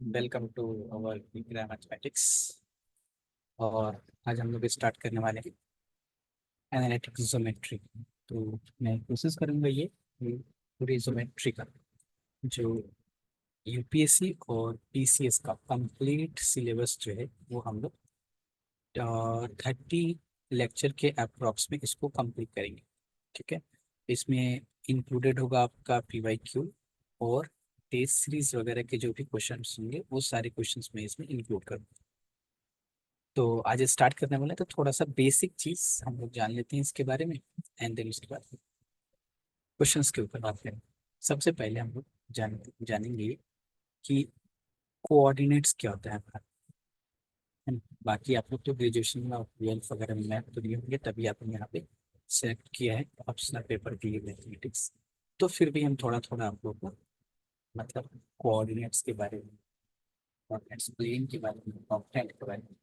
Welcome to our mathematics. और आज हम लोग स्टार्ट करने वाले हैं एनालिटिक ज्योमेट्री। तो मैं कोशिश करूंगा ये पूरी ज्योमेट्री का जो यूपीएससी और पीसीएस का कंप्लीट सिलेबस जो है वो हम लोग 30 लेक्चर के अप्रॉक्स में इसको कंप्लीट करेंगे। ठीक है। इसमें इंक्लूडेड होगा आपका पीवाईक्यू और टेस्ट सीरीज वगैरह के जो भी क्वेश्चंस होंगे वो सारे क्वेश्चंस मैं इसमें इंक्लूड करूँगा। तो आज स्टार्ट करने वाले हैं, तो थोड़ा सा बेसिक चीज हम लोग जान लेते हैं इसके बारे में एंड देन उसके बाद क्वेश्चंस के ऊपर बात करें। सबसे पहले हम लोग जानेंगे कि कोऑर्डिनेट्स क्या होता है हमारा। है ना? बाकी आप लोग तो ग्रेजुएशन में और ट्वेल्थ वगैरह में मैथ तो लिए होंगे, तभी आपने यहाँ पे सेलेक्ट किया है ऑप्शनल पेपर के लिए मैथमेटिक्स। तो फिर भी हम थोड़ा थोड़ा आप लोग को मतलब कोऑर्डिनेट्स के बारे में, कोऑर्डिनेट्स प्लेन के बारे में, ऑक्टेंट के बारे में,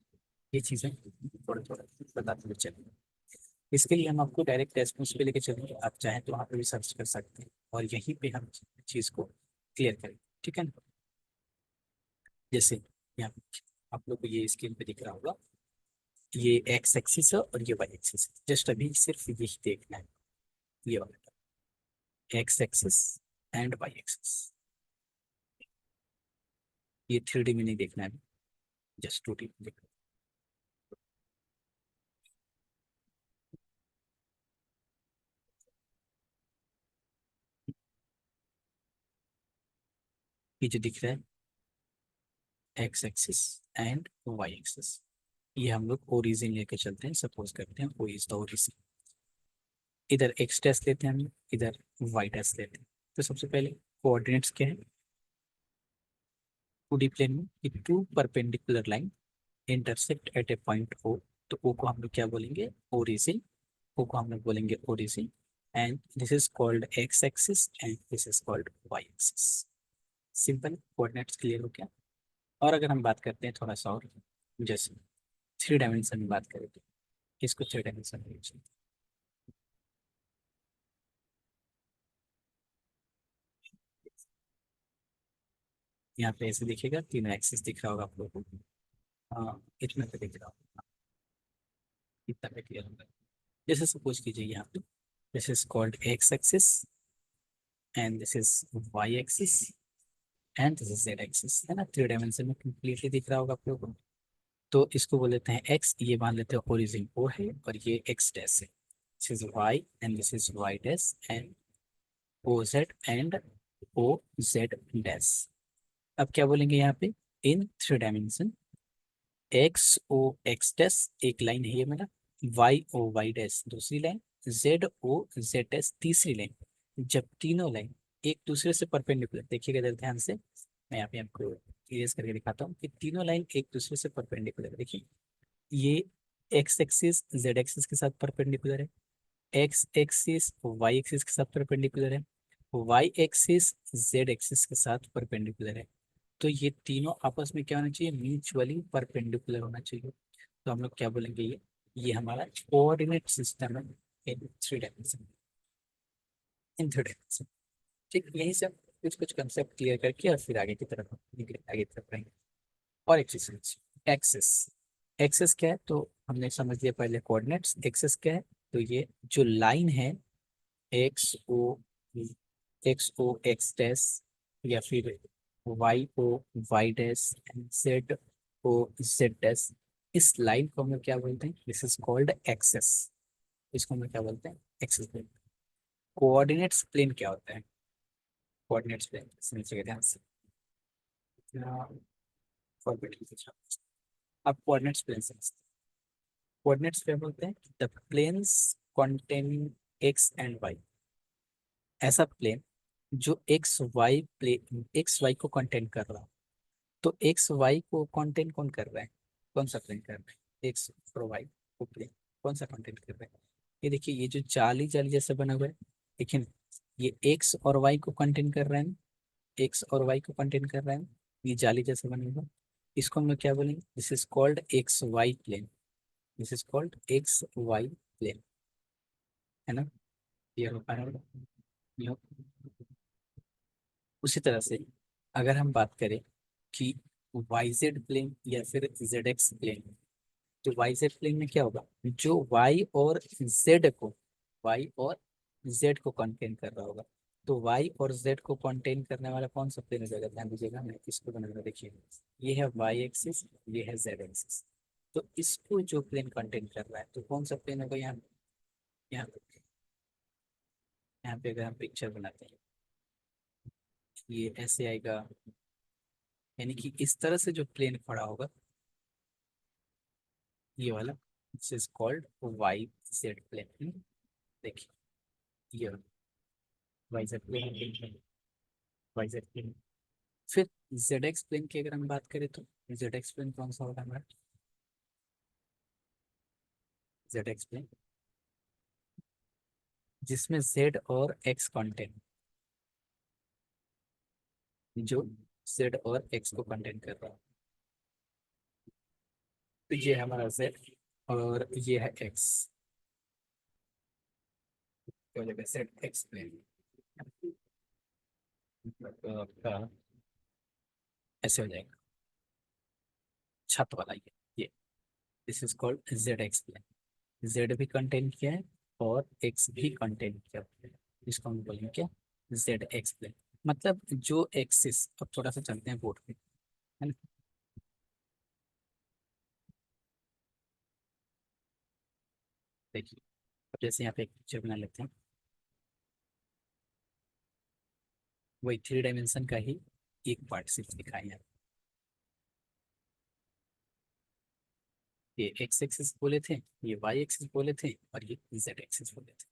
ये चीज़ें थोड़ा थोड़ा बताते हुए चलेंगे। इसके लिए हम आपको डायरेक्ट रेस्पॉन्स पे लेके चलेंगे, आप चाहें तो वहाँ पे भी सर्च कर सकते हैं और यहीं पे हम चीज़ को क्लियर करेंगे। ठीक है ना? जैसे यहाँ पे आप लोग को ये स्क्रीन पे दिख रहा होगा, ये एक्स एक्सिस है और ये वाई एक्सिस है। जस्ट अभी सिर्फ यही देखना है, ये वाला X axis and Y axis. ये 3D में नहीं देखना है, जस्ट 2D में देखना है। ये जो दिख रहा है X axis and Y axis, ये हम लोग ओरिजिन लेके चलते हैं। सपोज करते हैं ओ इज द ओरिजिन। इधर एक्स टेस्ट लेते हैं हम लोग, इधर वाई टेस्ट लेते हैं। तो सबसे पहले कोऑर्डिनेट्स क्या है 2D प्लेन में कि two perpendicular line intersect at a point O. तो ओ को हम लोग क्या बोलेंगे, ओरिजिन। ओ को हम लोग बोलेंगे origin and this is called X axis and this is called Y axis. Simple coordinates clear हो गया। और अगर हम बात करते हैं थोड़ा सा और, जैसे 3 डायमेंशन में बात करें तो इसको 3 डायमेंशन में use करते हैं। यहाँ पे ऐसे दिखेगा, तीनों एक्सिस दिख रहा होगा आप लोगों को। हाँ, इतना पे दिख रहा होगा, इतना पे क्लियर होगा। जैसे सपोज कीजिए यहाँ पे this is called X axis and this is Y axis and this is Z axis, है ना? 3 डायमेंशन में कंप्लीटली दिख रहा होगा आप लोगों को। तो इसको बोल लेते हैं एक्स, ये मान लेते हैं ओरिजिन ओ है और ये एक्स डैश है। This is Y and this is Y dash and O Z and O Z dash. अब क्या बोलेंगे यहाँ पे, in 3 dimension X O X dash एक लाइन है ये मेरा, वाई ओ वाई डैश दूसरी line, Z O Z dash तीसरी लाइन। जब तीनों लाइन एक दूसरे से परपेंडिकुलर, देखिएगा इधर ध्यान से, मैं यहाँ पे आपको इरेज करके दिखाता हूँ कि तीनों लाइन एक दूसरे से परपेंडिकुलर। देखिए ये एक्स एक्सिस जेड एक्सिस के साथ परपेंडिकुलर है, एक्स एक्सिस वाई एक्सिस के साथ परपेंडिकुलर है, वाई एक्सिस जेड एक्सिस के साथ परपेंडिकुलर है। तो ये तीनों आपस में क्या होना चाहिए, म्यूचुअली परपेंडिकुलर होना चाहिए। तो हम लोग क्या बोलेंगे, ये हमारा कोऑर्डिनेट सिस्टम है इन 3 डायमेंशन, इन 3 डायमेंशन। ठीक, यही सब कुछ कुछ कंसेप्ट क्लियर करके और फिर आगे की तरफ आगे की तरफ रहेंगे। और एक चीज एक्सेस, एक्सेस क्या है तो हमने समझ लिया पहले कोऑर्डिनेट्स। एक्सेस क्या है, तो ये जो लाइन है X O, X O X dash या फिर Y O Y dash and Z O Z dash, इस लाइन को हम लोग क्या बोलते हैं, दिस इज कॉल्ड एक्सेस। इसको हम लोग क्या बोलते हैं, एक्सेस प्लेन। कोऑर्डिनेट्स प्लेन क्या होता है, कोऑर्डिनेट्स प्लेन समझिएगा ध्यान से। फॉरवर्ड आप कोऑर्डिनेट्स प्लेन समझते हैं। कोऑर्डिनेट्स क्या बोलते हैं, the planes containing X and Y. ऐसा प्लेन जो एक्स वाई को कंटेन कर रहा हो। तो एक्स वाई को कंटेन कौन कर रहा है, कौन सा प्लेन कर रहा है, एक्स और वाई को प्लेन कौन सा कंटेन कर रहा है। ये देखिए ये जो जाली जाली जैसा बना हुआ है, देखिए ना, ये एक्स और वाई को कंटेन कर रहा है ना, एक्स और वाई को कंटेन कर रहा है ना, ये जाली जैसा बना हुआ। इसको हम लोग क्या बोलेंगे, this is called X Y plane, this is called X Y plane, है ना? ये हो पा रहा होगा? ये हो। उसी तरह से अगर हम बात करें कि YZ प्लेन या फिर ZX प्लेन। तो YZ प्लेन में क्या होगा, जो Y और Z को कंटेन कर रहा होगा। तो Y और Z को कंटेन करने वाला कौन सा प्लेन हो जाएगा, ध्यान दीजिएगा, मैं इसको बना रहा, देखिए ये है Y एक्सिस, ये है Z एक्सिस। तो इसको जो प्लेन कंटेन कर रहा है तो कौन सा प्लेन होगा यहाँ। यहाँ यहाँ पे अगर हम पिक्चर बनाते हैं, ये ऐसे आएगा, यानी कि इस तरह से जो प्लेन खड़ा होगा, ये वाला, this is called YZ plane. देखिए ये YZ प्लेन, YZ प्लेन। फिर ZX प्लेन की अगर हम बात करें तो ZX प्लेन कौन सा होगा हमारा, ZX प्लेन जिसमें Z और X कंटेंट, जो Z और X को कंटेंट कर रहा है। तो ये है हमारा Z और ये है X, तो हो जाएगा ZX प्लेन। तो आपका ऐसे हो जाएगा, छत वाला ये this is called ZX plane. Z भी कंटेन किया है और X भी कंटेन किया है, इसको हम बोलेंगे क्या, ZX प्लेन। मतलब जो एक्सिस, अब थोड़ा सा चलते हैं बोर्ड पे, है ना। देखिए अब जैसे यहाँ पे एक पिक्चर बना लेते हैं, वही 3 डायमेंशन का ही एक पार्ट सिर्फ दिखाया है। ये एक्स एक्सिस बोले थे, ये वाई एक्सिस बोले थे, और ये जेड एक्सिस बोले थे,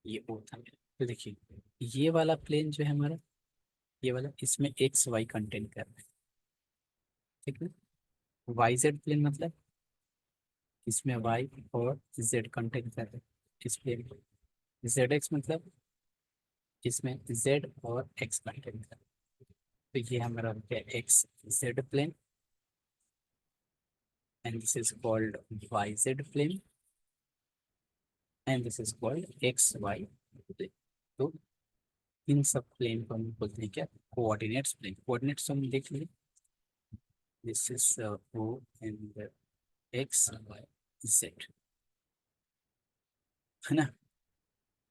ये ओ था मेरा। तो देखिए ये वाला प्लेन जो है हमारा, ये वाला, इसमें एक्स वाई कंटेंट कर रहा है, ठीक है। वाई जेड प्लेन मतलब इसमें वाई और जेड कंटेंट कर रहे हैं इस प्लेन में। जेड एक्स मतलब इसमें जेड और एक्स कंटेंट कर रहे हैं। तो ये हमारा हो गया X Z plane, and this is called Y Z plane, and this is called X Y plane. तो इन सब प्लेन को हम बोलते हैं क्या, कोऑर्डिनेट्स प्लेन। कोऑर्डिनेट्स हम देख लिए, this is O and X Y Z, है ना।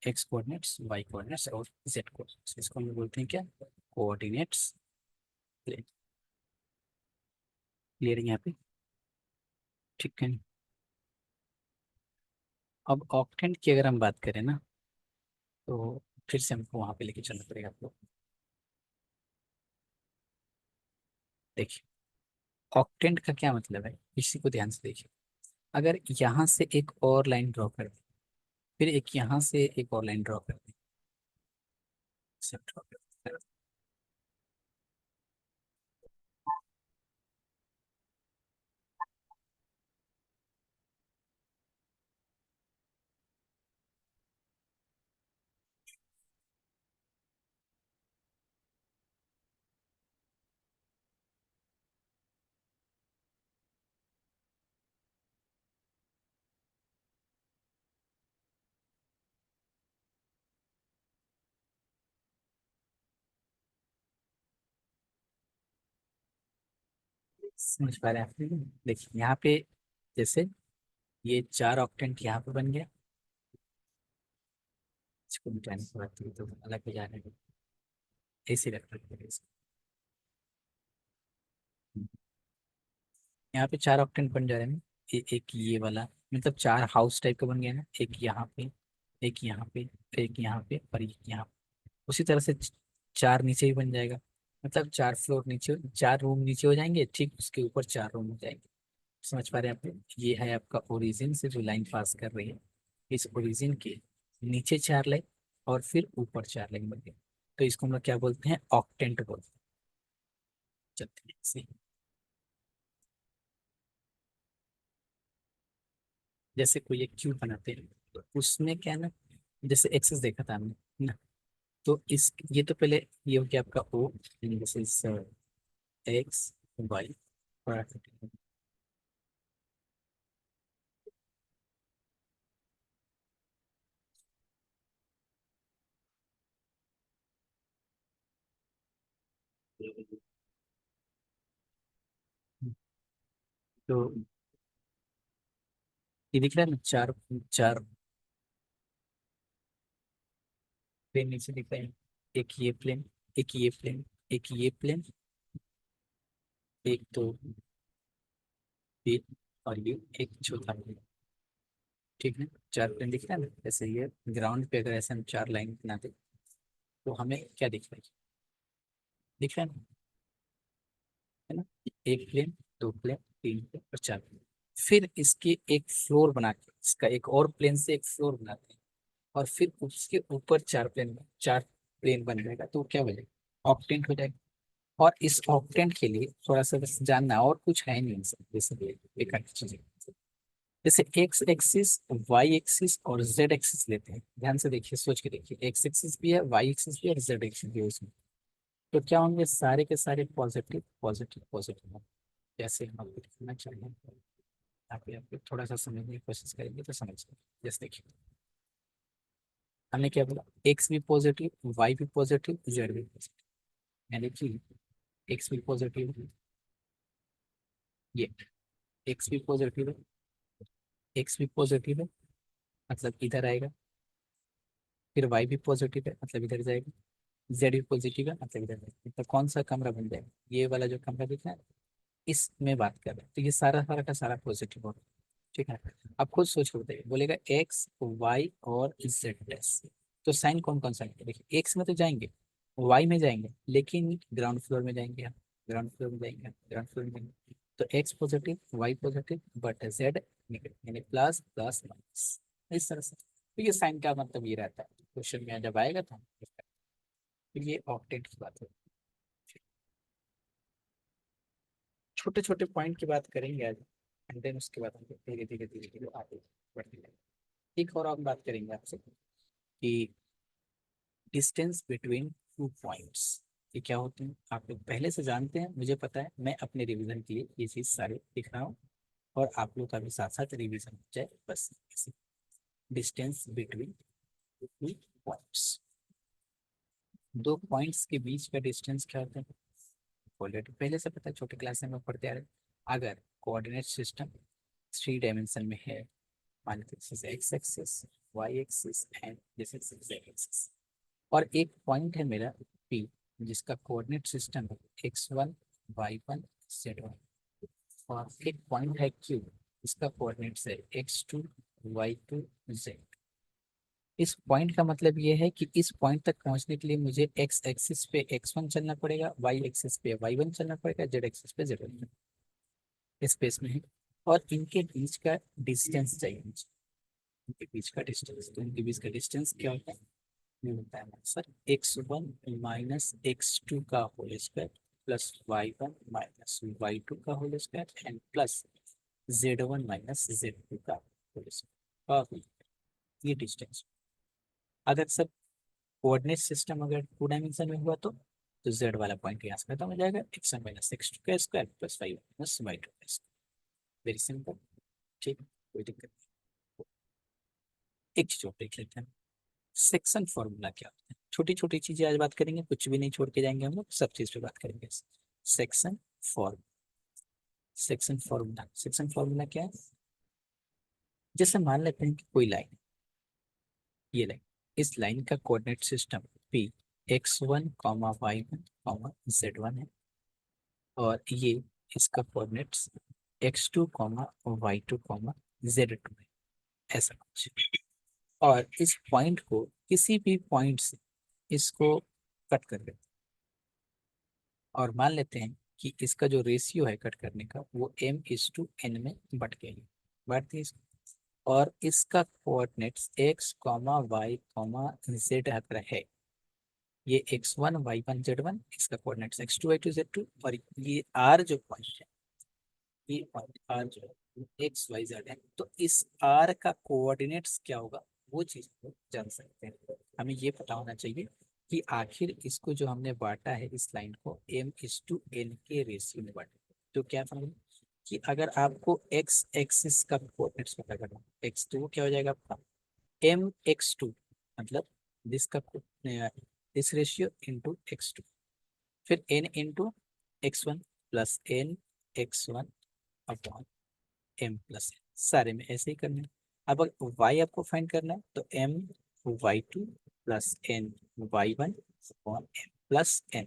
एक्स कोऑर्डिनेट्स, वाई कोऑर्डिनेट्स और जेड कोऑर्डिनेट्स, इसको हम बोलते हैं क्या, कोऑर्डिनेट्स प्लेन। क्लियर है यहाँ पे, ठीक है। अब ऑक्टेंट की अगर हम बात करें ना, तो फिर से हमको वहां पे लेके चलना पड़ेगा आपको। देखिए ऑक्टेंट का क्या मतलब है, इसी को ध्यान से देखिए। अगर यहाँ से एक और लाइन ड्रॉ कर दें, फिर एक यहाँ से एक और लाइन ड्रॉ कर दें, सब ड्रॉ कर दें। समझ पा रहे हैं आप, देखिए यहाँ पे जैसे ये 4 ऑक्टेंट यहाँ पे बन गया, इसको मिटाने के बाद तो अलग हो जाने दो, ऐसे रख सकते हैं इसको। यहाँ पे 4 ऑक्टेंट बन जा रहे हैं ना, एक ये वाला, मतलब 4 हाउस टाइप का बन गया ना, एक यहाँ पे, एक यहाँ पे, एक यहाँ पे और एक यहाँ पे। उसी तरह से 4 नीचे भी बन जाएगा, मतलब 4 फ्लोर नीचे, 4 रूम नीचे हो जाएंगे, ठीक उसके ऊपर 4 रूम हो जाएंगे। समझ पा रहे हैं आप, ये है आपका ओरिजिन से जो लाइन पास कर रही है, इस ओरिजिन के नीचे 4 लाइन और फिर ऊपर 4 लाइन बन गए, तो इसको हम लोग क्या बोलते हैं, ऑक्टेंट बोलते हैं। चलते हैं ऐसे। जैसे कोई एक क्यूब बनाते हैं, तो उसमें क्या है ना, जैसे एक्सेस देखा था हमने ना, तो इस ये तो पहले ये हो गया आपका ओ, दिस इज एक्स वाई, तो ये दिख रहा है ना, चार चार प्लेन नीचे दिख रहे हैं। एक ये प्लेन, एक ये प्लेन, एक ये प्लेन, एक तो ये, और ये एक चौथा प्लेन। ठीक है, चार प्लेन दिख रहा है ना। जैसे ये ग्राउंड पे अगर ऐसे हम चार लाइन बनाते तो हमें क्या दिख रहा है? दिख रहा है ना, है ना। एक प्लेन, दो प्लेन, तीन प्लेन और चार प्लेन। फिर इसके एक फ्लोर बना के, इसका एक और प्लेन से एक फ्लोर बनाते हैं, और फिर उसके ऊपर चार प्लेन बन जाएगा, तो वो क्या हो जाएगा? ऑक्टेंट हो जाएगा। और इस ऑक्टेंट के लिए थोड़ा सा बस जानना, और कुछ है नहीं सर, जैसे बेकार की चीजें। जैसे एक्स एक्सिस, वाई एक्सिस और जेड एक्सिस लेते हैं, ध्यान से देखिए, सोच के देखिए, एक्स एक्सिस भी है, वाई एक्सिस भी है और जेड एक्सिस भी है उसमें। तो क्या होंगे? सारे के सारे पॉजिटिव पॉजिटिव पॉजिटिव होंगे। जैसे हम आपको दिखाना चाहिए, आप थोड़ा सा समझने की कोशिश करेंगे तो समझ जाएंगे। जैसे देखिए, हमने क्या बोला? एक्स भी पॉजिटिव, वाई भी पॉजिटिव, जेड भी पॉजिटिव। यानी कि एक्स भी पॉजिटिव है, ये एक्स भी पॉजिटिव है, एक्स भी पॉजिटिव है, मतलब इधर आएगा। फिर वाई भी पॉजिटिव है, मतलब इधर जाएगा। जेड भी पॉजिटिव है, मतलब इधर जाएगा। तो कौन सा कमरा बन जाएगा? ये वाला जो कमरा दिख रहा है, इसमें बात कर रहे हैं, तो ये सारा सारा का सारा पॉजिटिव होगा। ठीक है। अब खुद सोच के बताइए, बोलेगा एक्स वाई और जेड डैश, तो साइन कौन कौन सा है? देखिए, एक्स में तो जाएंगे, वाई में जाएंगे, लेकिन ग्राउंड फ्लोर में जाएंगे हम, ग्राउंड फ्लोर में जाएंगे, ग्राउंड फ्लोर में जाएंगे। तो X positive, Y positive, but Z negative, यानी प्लस प्लस माइनस, इस तरह से। तो ये साइन का मतलब ये रहता है, क्वेश्चन में जब आएगा तो तो ये ऑक्टेट की बात है। छोटे छोटे पॉइंट की बात करेंगे आज, एंड देन उसके बाद हम धीरे धीरे धीरे धीरे आगे बढ़ते जाएंगे। एक और हम बात करेंगे आपसे कि डिस्टेंस बिटवीन टू पॉइंट्स ये क्या होते हैं। आप लोग पहले से जानते हैं, मुझे पता है, मैं अपने रिवीजन के लिए ये चीज़ सारे लिख रहा हूँ, और आप लोग का भी साथ साथ रिवीजन हो जाए, बस। डिस्टेंस बिटवीन टू पॉइंट्स, दो पॉइंट्स के बीच का डिस्टेंस क्या होता है? ऑलरेडी पहले से पता है, छोटे क्लास में हम पढ़ते आ रहे हैं। अगर कोऑर्डिनेट सिस्टम थ्री डायमेंशन में है, मान लीजिए this is X axis, Y axis and this is Z axis, और एक पॉइंट है मेरा पी, जिसका कोऑर्डिनेट सिस्टम है x1 y1 z1, और एक पॉइंट है क्यू, इसका कोऑर्डिनेट्स है x2 y2 z। इस पॉइंट का मतलब ये है कि इस पॉइंट तक पहुंचने के लिए मुझे एक्स एक्सिस पे x1 चलना पड़ेगा, वाई एक्सिस पे y1 चलना पड़ेगा, जेड एक्सिस पे z1, स्पेस में है। और इनके बीच का डिस्टेंस चाहिए मुझे, इनके बीच का डिस्टेंस, तो इनके बीच का डिस्टेंस क्या होता है? ये होता है सर x1 माइनस x2 का whole square, plus y1 minus y2 का whole square, and plus z1 minus z2 का होल स्क्वायर। ये डिस्टेंस। अगर सर कोऑर्डिनेट सिस्टम अगर टू डायमेंशन में हुआ तो z वाला पॉइंट यहाँ से खत्म हो जाएगा, x1 माइनस x2 का square plus y1 minus y2 का स्क्वायर। Very simple. ठीक, कोई दिक्कत नहीं। एक चीज और देख लेते हैं, सेक्शन फॉर्मूला क्या होता है। छोटी छोटी चीजें आज बात करेंगे, कुछ भी नहीं छोड़ के जाएंगे हम लोग, सब चीज पे बात करेंगे। सेक्शन फॉर्म सेक्शन फॉर्मूला क्या है? जैसे मान लेते हैं कि कोई लाइन, ये लाइन, इस लाइन का coordinate system p x1 comma y1 comma z1 है, और ये इसका coordinates x2 comma y2 comma z2 है, ऐसा कुछ। और इस पॉइंट को किसी भी पॉइंट से इसको कट कर देते हैं, और मान लेते हैं कि इसका जो रेशियो है कट करने का वो m/n में बट गया है, बढ़ती है और इसका coordinates x comma Y comma Z अगर है, ये x1 y1 z1, इसका कोऑर्डिनेट्स x2 y2 z2, और ये r जो पॉइंट है, ये पॉइंट r जो है एक्स वाई जेड है, तो इस r का कोऑर्डिनेट्स क्या होगा, वो चीज हम जान सकते हैं। हमें ये पता होना चाहिए कि आखिर इसको जो हमने बांटा है इस लाइन को m/n के रेशियो में बांटा, तो क्या समझ कि अगर आपको x एक्सिस का कोऑर्डिनेट्स पता करना, x तो क्या हो जाएगा आपका m/2, मतलब दिस का दिस रेशियो इंटू x2, फिर n into x1 plus n x1 upon m+n, सारे में ऐसे ही करना है। अब अगर y आपको फाइंड करना है तो my2 plus ny1 upon m+n,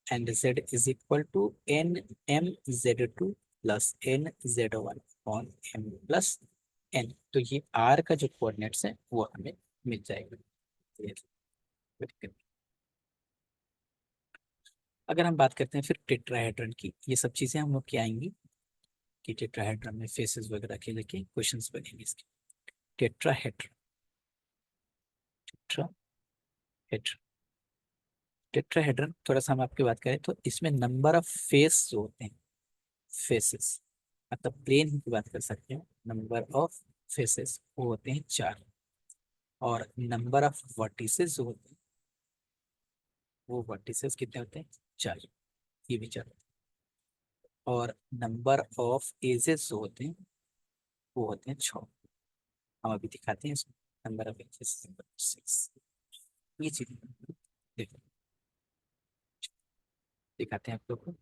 and z is equal to nmz2 plus nz1 upon m+n। तो ये r का जो कोऑर्डिनेट्स है वो हमें मिल जाएगा। अगर हम बात करते हैं फिर टेट्राहेड्रन की, ये सब चीजें हम लोग क्या आएंगी कि टेट्राहेड्रन में फेसेस वगैरह के लेके क्वेश्चंस बनेंगे इसके। टेट्राहेड्रन, टेट्राहेड्रन, टेट्राहेड्रन थोड़ा सा हम आपकी बात करें तो इसमें नंबर ऑफ फेस जो होते हैं, फेसेस मतलब प्लेन की बात कर सकते हैं, नंबर ऑफ फेसेस वो होते हैं 4, और नंबर ऑफ वर्टिसेस जो होते हैं वो वर्टिसेस कितने होते हैं 4, ये भी 4, और नंबर ऑफ एजेस जो होते हैं वो होते हैं 6। हम अभी दिखाते हैं इसमें, नंबर ऑफ एजेस 6, ये चीज देखो दिखाते हैं आप लोग को।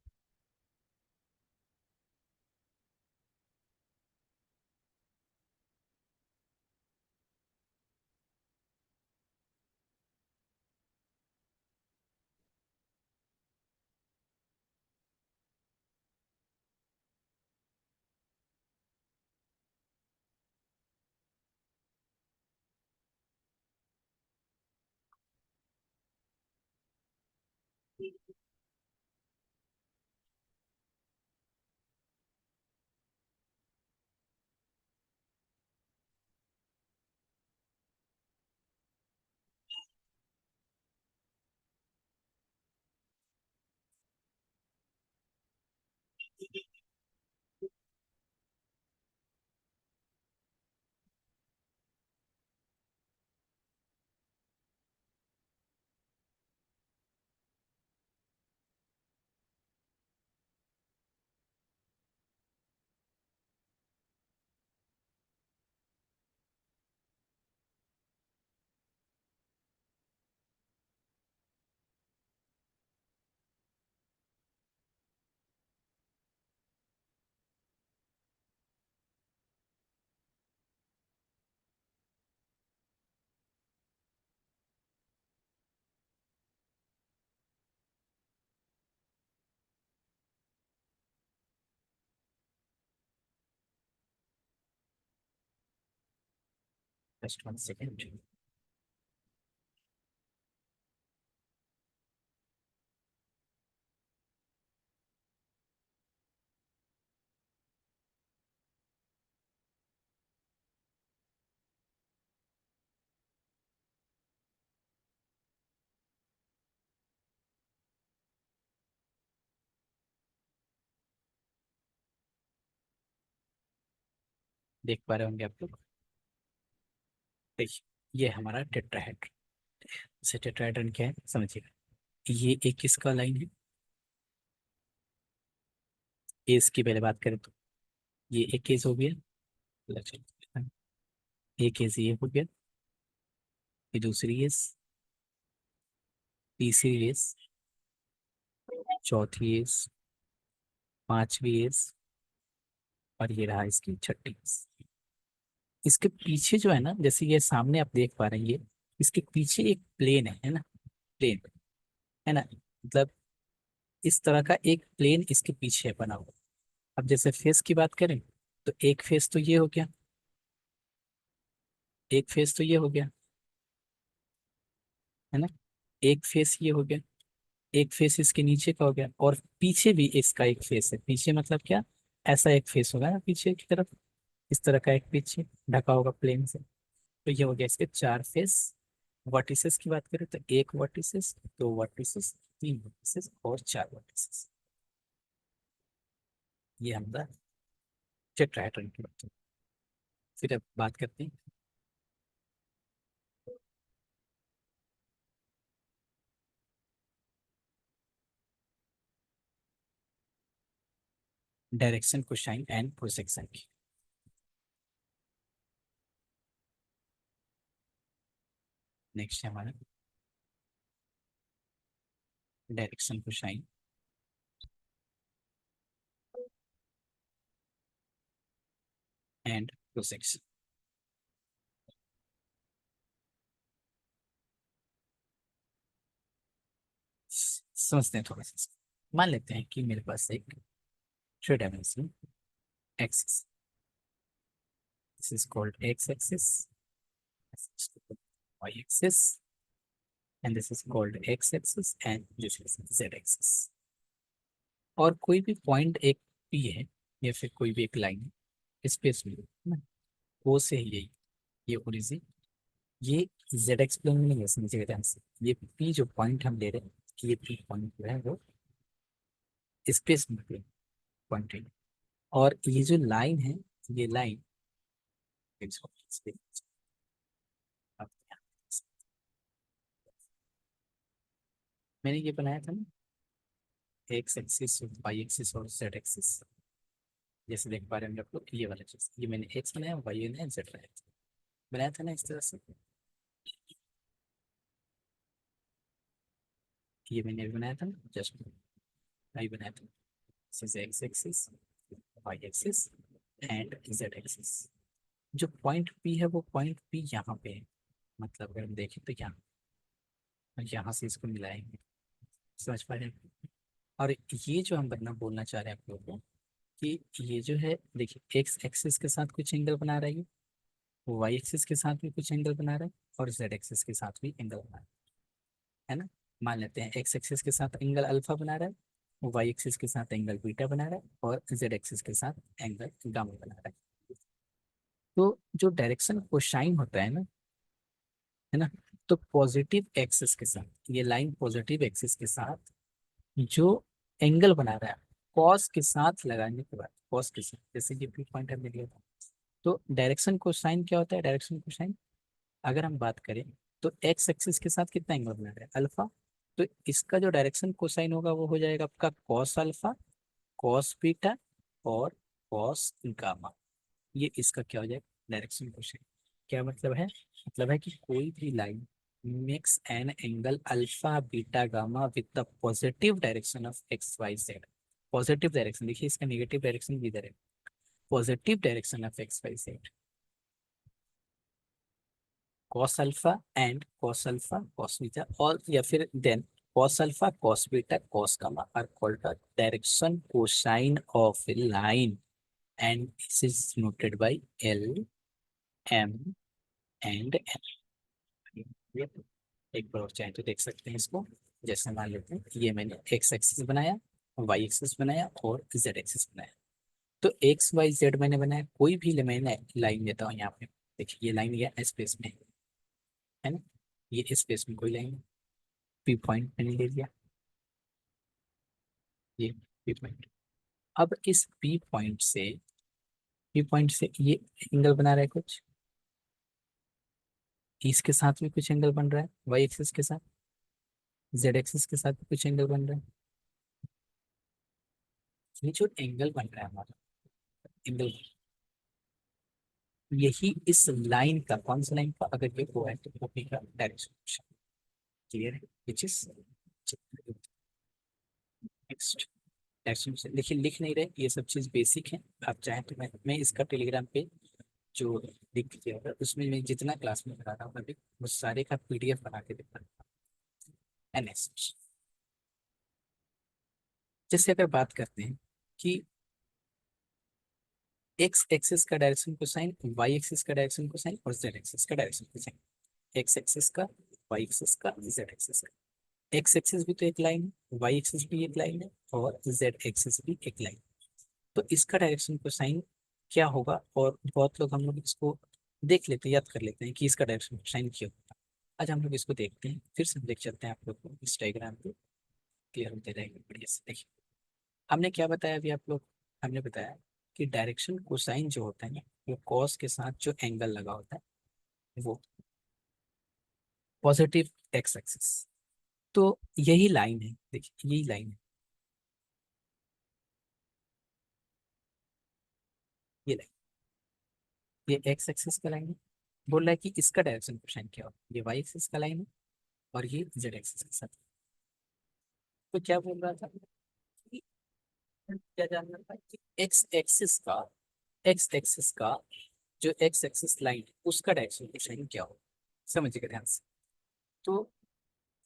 Just 1 second. देख पा रहे होंगे आप लोग, देखिए ये हमारा टेट्राहेड्रन। इसे टेट्राहेड्रन क्या है समझिएगा, ये एक किसका लाइन है, एज की पहले बात करें तो ये एक केस हो गया, एक केस ये हो गया, ये दूसरी केस, तीसरी केस, चौथी केस, पांचवी केस, और ये रहा इसकी छठी केस। इसके पीछे जो है ना, जैसे ये सामने आप देख पा रहे हैं, ये इसके पीछे एक प्लेन है ना, प्लेन है ना, मतलब इस तरह का एक प्लेन इसके पीछे बना हुआ। अब जैसे फेस की बात करें तो एक फेस तो ये हो गया, एक फेस तो ये हो गया, है ना, एक फेस ये हो गया, एक फेस इसके नीचे का हो गया, और पीछे भी इसका एक फेस है। पीछे मतलब क्या, ऐसा एक फेस होगा ना पीछे की तरफ, इस तरह का एक पीछे ढका होगा प्लेन से। तो ये हो गया इसके 4 फेस। वर्टिसेस की बात करें तो एक वर्टिसेस, दो वर्टिसेस, तीन वर्टिसेस और 4 वर्टिसेस। ये हमारा टेट्राहेड्रन की बात है। फिर अब बात करते हैं डायरेक्शन, कोसाइन एंड प्रोजेक्शन की। नेक्स्ट है हमारा डायरेक्शन, कोसाइन, एंड प्रोजेक्शन। समझते हैं थोड़ा सा इसको। मान लेते हैं कि मेरे पास एक three dimensional axis, this is called X axis, y axis, and this is called x axis, and this is z axis। और कोई भी पॉइंट एक पी है या फिर कोई भी एक लाइन स्पेस में है ना, वो से ही ये ओरिजिन, ये जेड एक्स प्लेन में नहीं है, समझिएगा ध्यान से। ये पी जो पॉइंट हम ले रहे हैं, ये पी पॉइंट जो है वो स्पेस में पॉइंट है। और ये जो लाइन है, ये लाइन मैंने ये बनाया था ना, एक्स एक्सिस, वाई एक्सिस और जेड एक्सिस। जैसे देख पा रहे हैं हम लोग, ये वाला चीज, ये मैंने एक्स बनाया, वाई बनाया, जेड बनाया था ना इस तरह से। ये मैंने अभी बनाया था ना जस्ट, अभी बनाया था। This is X axis, Y axis and Z axis. जो पॉइंट पी है वो पॉइंट पी यहाँ पे है, मतलब अगर हम देखें तो यहाँ, और यहाँ से इसको मिलाएंगे। समझ पा रहे हैं? और ये जो हम बनना बोलना चाह रहे हैं आप लोगों को, कि ये जो है देखिए, एक्स एक्सिस के साथ कुछ एंगल बना रहा है, वाई एक्सिस के साथ भी कुछ एंगल बना रहा है, और जेड एक्सिस के साथ भी एंगल बना रहा है ना। मान लेते हैं एक्स एक्सिस के साथ एंगल अल्फा बना रहा है, वाई एक्सिस के साथ एंगल बीटा बना रहा है, और जेड एक्सिस के साथ एंगल गामा बना रहा है। तो जो डायरेक्शन कोसाइन होता है ना, तो पॉजिटिव एक्सिस के साथ, ये लाइन पॉजिटिव एक्सिस के साथ जो एंगल बना रहा है, कॉस के साथ लगाने के बाद, कॉस के साथ, जैसे ये पी पॉइंट हमने लिया था, तो डायरेक्शन कोसाइन क्या होता है? डायरेक्शन कोसाइन अगर हम बात करें तो एक्स एक्सिस के साथ कितना एंगल बना रहा है? अल्फा। तो इसका जो डायरेक्शन कोसाइन होगा वो हो जाएगा आपका कॉस अल्फा, कॉस बीटा और कॉस गामा। ये इसका क्या हो जाएगा? Direction cosine. क्या मतलब है? मतलब है कि कोई भी line makes an angle alpha beta gamma with the positive direction of X Y Z. Positive direction, देखिए इसका नेगेटिव डायरेक्शन भी इधर है, positive direction of X Y Z, cos alpha and cos alpha cos beta, और या फिर then cos alpha cos beta cos gamma are called the direction cosine of a line, and this is noted by L M and N. एक बार और चाहे तो देख सकते हैं इसको। जैसे मान लेते हैं ये मैंने एक्स एक्सिस बनाया, वाई एक्सिस बनाया और जेड एक्सिस बनाया। तो एक्स वाई जेड मैंने बनाया, कोई भी मैंने लाइन लेता हूँ यहाँ पे, देखिए ये लाइन ये स्पेस में है ना, ये स्पेस में कोई लाइन, पी पॉइंट मैंने ले लिया, ये पी पॉइंट। अब इस पी पॉइंट से ये एंगल बना रहा है कुछ, इसके साथ भी कुछ एंगल बन रहा है, वाई एक्सिस के साथ, जेड एक्सिस के साथ भी कुछ एंगल बन रहा है। ये जो एंगल बन रहा है हमारा, एंगल, यही इस लाइन का, कौन सा लाइन का, अगर ये वो है तो वो का डायरेक्शन। क्लियर है? विच इज नेक्स्ट डायरेक्शन से। देखिए लिख नहीं रहे, ये सब चीज बेसिक है। आप चाहें तो मैं इसका टेलीग्राम पे जो लिख दिया होगा, उसमें मैं जितना क्लास में करा रहा हूँ अभी, वो सारे का पीडीएफ बना के देता हूँ। एनएस, जैसे अगर बात करते हैं कि एक्स एक्सिस का डायरेक्शन कोसाइन, वाई एक्सिस का डायरेक्शन कोसाइन और जेड एक्सिस का डायरेक्शन कोसाइन, एक्स एक्सिस का, वाई एक्सिस का, जेड एक्सिस का। एक्स एक्सिस भी तो एक लाइन है, वाई एक्सिस भी एक लाइन है, और जेड एक्सिस भी एक लाइन। तो इसका डायरेक्शन कोसाइन क्या होगा? और बहुत लोग, हम लोग इसको देख लेते हैं, याद कर लेते हैं कि इसका डायरेक्शन कोसाइन क्या होगा। आज हम लोग इसको देखते हैं, फिर से देख चलते हैं आप लोग को इस डायग्राम पे, क्लियर होते रहेंगे बढ़िया से। देखिए हमने क्या बताया अभी आप लोग, हमने बताया कि डायरेक्शन कोसाइन जो होता है ना, वो कॉस के साथ जो एंगल लगा होता है वो पॉजिटिव एक्स एक्सिस। तो यही लाइन है, देखिए यही लाइन है, ये लाइन, ये एक्स एक्सिस का लाइन है। बोल रहा है कि इसका डायरेक्शन कोसाइन क्या हो, ये वाई एक्सिस का लाइन है और ये जेड एक्सिस के साथ। तो क्या बोल रहा था कि क्या जानना था कि एक्स एक्सिस का एक्स एक्सिस का जो एक्स एक्सिस लाइन उसका डायरेक्शन कोसाइन क्या हो, समझिएगा ध्यान से। तो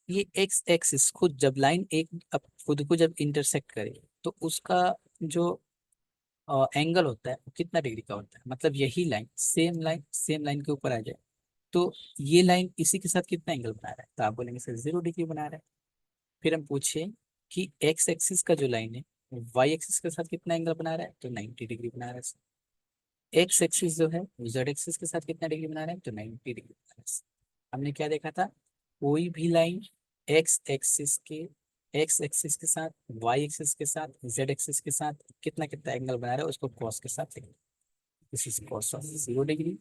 ये एक्स एक्सिस खुद जब लाइन एक अब खुद को जब इंटरसेक्ट करे तो उसका जो एंगल होता है वो कितना डिग्री का होता है, मतलब यही लाइन सेम लाइन के ऊपर आ जाए तो ये लाइन इसी के साथ कितना एंगल बना रहा है, तो आप बोलेंगे सर 0 डिग्री बना रहा है। फिर हम पूछे कि एक्स एक्सिस का जो लाइन है वाई एक्सिस के साथ कितना एंगल बना रहा है, तो 90 डिग्री बना रहा है। एक्स एक्सिस जो है जेड एक्सिस के साथ कितना डिग्री बना रहा है, तो 90 डिग्री बना रहा है। हमने क्या देखा था, कोई भी लाइन एक्स एक्सिस के एक्स एक्सिस के साथ वाई एक्सिस के साथ जेड एक्सिस के साथ कितना कितना एंगल बना रहा है उसको कॉस के साथ लिखते हैं। This is cos of 0 degree,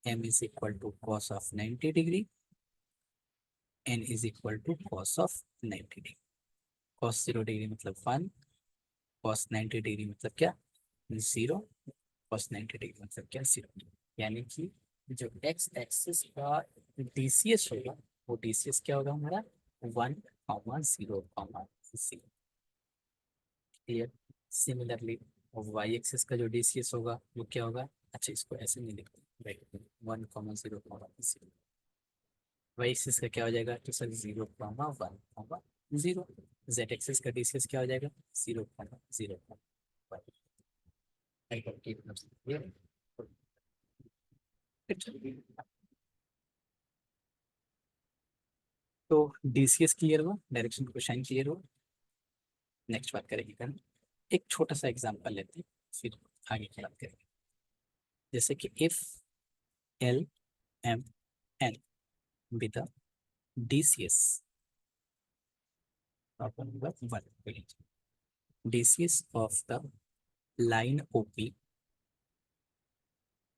m is equal to cos of 90 degree, n is equal to cos of 90 degree. Cos 0 degree मतलब 1, कॉस 90 डिग्री मतलब क्या, 0, कॉस 90 डिग्री मतलब क्या, 0। यानी कि जो एक्स एक्सिस का डीसीएस होगा वो डीसीएस क्या होगा हमारा 1,0,0। क्लियर। सिमिलरली वाई एक्सिस का जो डीसीएस होगा वो क्या होगा, अच्छा इसको ऐसे नहीं लिखते, 1,0,0। वाई एक्सिस का क्या हो जाएगा, तो सर 0,1,0। जेड एक्सिस का डीसीएस क्या हो जाएगा 0,0,1। तो डीसीएस क्लियर हुआ, डायरेक्शन कोसाइन क्लियर हुआ। नेक्स्ट बात करेंगे कल, एक छोटा सा एग्जांपल लेते हैं फिर आगे की बात करेंगे। जैसे कि if L M N with DCs DCs of the line OP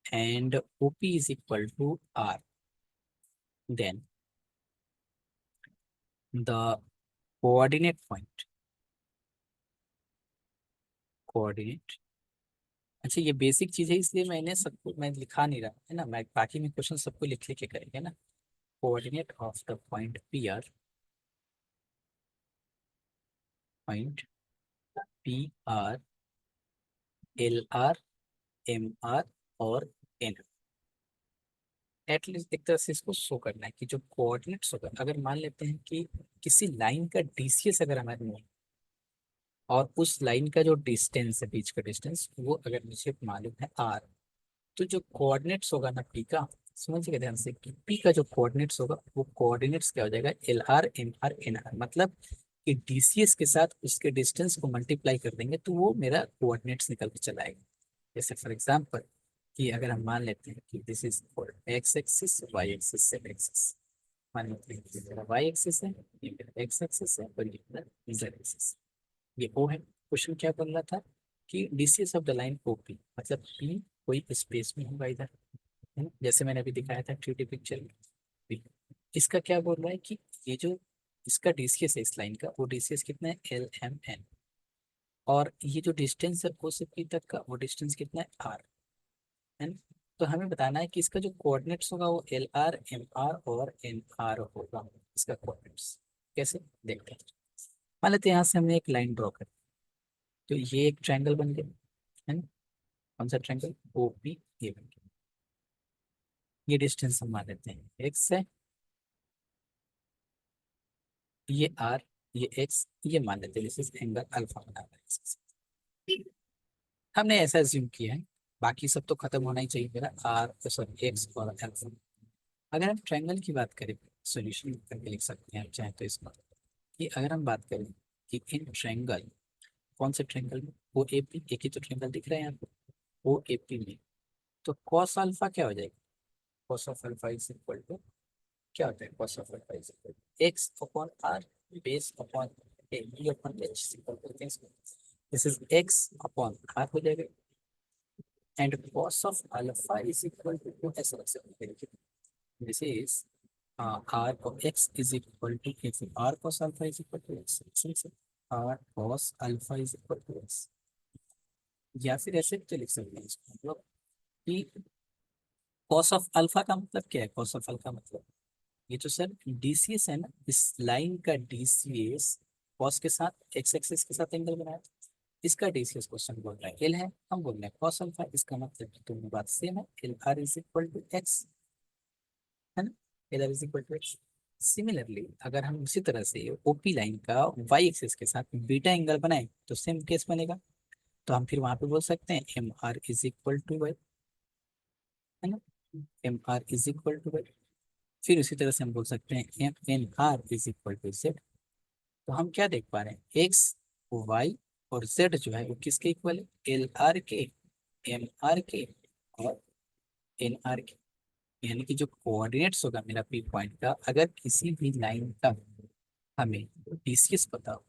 and OP is equal to R, then the coordinate point, coordinate, अच्छा ये बेसिक चीज है इसलिए मैंने सबको मैं लिखा नहीं रहा है ना, मैं बाकी में क्वेश्चन सबको लिख लिख के करेंगे ना। Coordinate of the point P R, point P R, L R, M R और एन, एटलीस्ट एक तरह से इसको शो करना है कि जो कोऑर्डिनेट्स होगा, अगर मान लेते हैं कि किसी लाइन का डीसीएस अगर हमारे में और उस लाइन का जो डिस्टेंस है बीच का डिस्टेंस वो अगर मुझे मालूम है आर, तो जो कोऑर्डिनेट्स होगा ना पी का, समझिएगा ध्यान से कि पी का जो कोऑर्डिनेट्स होगा वो कोऑर्डिनेट्स क्या हो जाएगा L R M R N R, मतलब कि डीसीएस के साथ उसके डिस्टेंस को मल्टीप्लाई कर देंगे तो वो मेरा कोऑर्डिनेट्स निकल के चला आएगा। जैसे फॉर एग्जाम्पल कि अगर हम मान लेते हैं कि this is for X axis Y axis Z axis, मान लेते हैं कि मेरा वाई एक्सिस है, ये मेरा एक्स एक्सिस है और ये मेरा जेड एक्सिस। ये ओ है, क्वेश्चन क्या बोल रहा था कि DCS of the line OP मतलब पी कोई स्पेस में होगा इधर, है ना, जैसे मैंने अभी दिखाया था 3D पिक्चर में भी। इसका क्या बोल रहा है कि ये जो इसका डीसीएस है इस लाइन का वो डीसीएस कितना है एल एम एन, और ये जो डिस्टेंस है ओ से पी तक का वो डिस्टेंस कितना है आर, है ना। तो हमें बताना है कि इसका जो कोऑर्डिनेट्स होगा वो एल आर एम आर और एन आर होगा, इसका कोऑर्डिनेट्स कैसे देखते हैं। मान लेते हैं यहाँ से हमने एक लाइन ड्रॉ कर, तो ये एक ट्रायंगल बन गया, है ना, कौन सा ट्रायंगल ओ पी, ये बन गया। ये डिस्टेंस हम मान लेते हैं एक्स है, ये आर, ये एक्स, ये मान लेते हैं दिस इज एंगल अल्फा बना रहा है इसके साथ। हमने ऐसा अज्यूम किया है, बाकी सब तो खत्म होना ही चाहिए मेरा आर सॉरी एक्स और अल्फा। अगर हम ट्रायंगल की बात करें सॉल्यूशन करके लिख सकते हैं आप चाहें तो इसको, कि अगर हम बात करें कि इन ट्रायंगल, कौन से ट्रायंगल में, ओ ए पी, एक ही तो ट्रायंगल दिख रहा है यहाँ पे ओ ए पी में, तो कॉस अल्फा क्या हो जाएगा, cos of alpha is equal to क्या होता है, cos of alpha is equal to x upon r base upon a b upon h is equal to this, this is x upon r हो जाएगा, and cos of alpha is equal to ऐसा रख सकते हैं, this is r of x is equal to x, r cos alpha is equal to x, r cos alpha is equal to x, या फिर ऐसे तो लिख सकते हैं इसको मतलब कि cos ऑफ अल्फा का मतलब क्या है, cos ऑफ अल्फा मतलब ये तो सर डीसीएस है ना, इस लाइन का डीसीएस कॉस के साथ एक्स एक्सिस के साथ एंगल बनाया, इसका डीसीएस क्वेश्चन बोल रहा है एल है, हम बोल रहे हैं कॉस अल्फा, इसका मतलब दोनों बात सेम है, L R is equal to X, है ना, L R is equal to X. Similarly अगर हम उसी तरह से ओपी लाइन का वाई एक्सिस के साथ बीटा एंगल बनाए तो सेम केस बनेगा, तो हम फिर वहां पे बोल सकते हैं M R is equal to Y, है ना, M R is equal to Y. फिर उसी तरह से हम बोल सकते हैं M N R is equal to Z. तो हम क्या देख पा रहे हैं, एक्स वाई और जेड जो है वो किसके इक्वल है, एल आर के, एम आर के और एन आर के। यानी कि जो कोऑर्डिनेट्स होगा मेरा पी पॉइंट का, अगर किसी भी लाइन का हमें डीसीएस पता हो